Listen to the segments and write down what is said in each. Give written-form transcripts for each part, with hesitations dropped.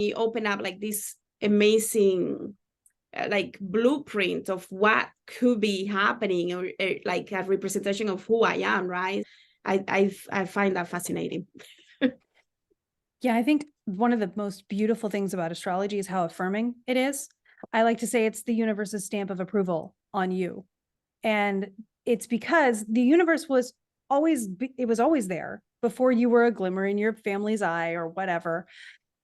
you open up like this amazing like blueprint of what could be happening, or like a representation of who I am, right? I find that fascinating. Yeah, I think one of the most beautiful things about astrology is how affirming it is. I like to say it's the universe's stamp of approval on you. And it's because the universe was always there before you were a glimmer in your family's eye or whatever.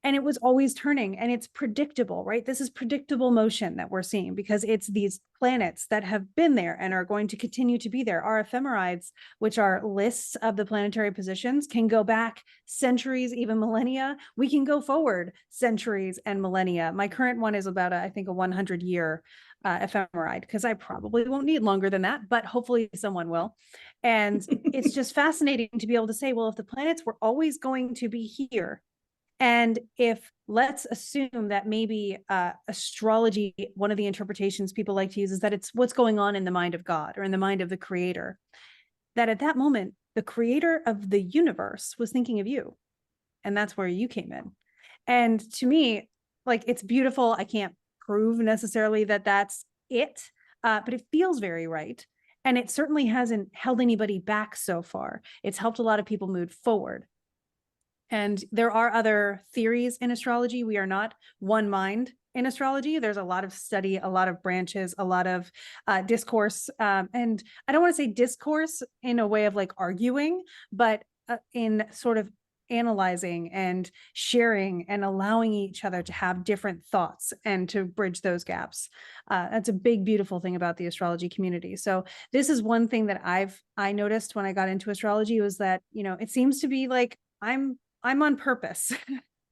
And it was always turning, and it's predictable, right? This is predictable motion that we're seeing because it's these planets that have been there and are going to continue to be there. Our ephemerides, which are lists of the planetary positions, can go back centuries, even millennia. We can go forward centuries and millennia. My current one is about, I think, a 100-year ephemeride, because I probably won't need longer than that, but hopefully someone will. And it's just fascinating to be able to say, well, if the planets were always going to be here, and if let's assume that maybe astrology, one of the interpretations people like to use is that it's what's going on in the mind of God or in the mind of the creator, that at that moment, the creator of the universe was thinking of you. And that's where you came in. And to me, like, it's beautiful. I can't prove necessarily that that's it, but it feels very right. And it certainly hasn't held anybody back so far. It's helped a lot of people move forward. And there are other theories in astrology. We are not one mind in astrology. There's a lot of study, a lot of branches, a lot of discourse. And I don't want to say discourse in a way of like arguing, but in sort of analyzing and sharing and allowing each other to have different thoughts and to bridge those gaps. That's a big, beautiful thing about the astrology community. So this is one thing that I noticed when I got into astrology, was that, you know, it seems to be like I'm on purpose.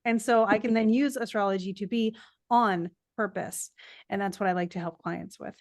And so I can then use astrology to be on purpose. And that's what I like to help clients with.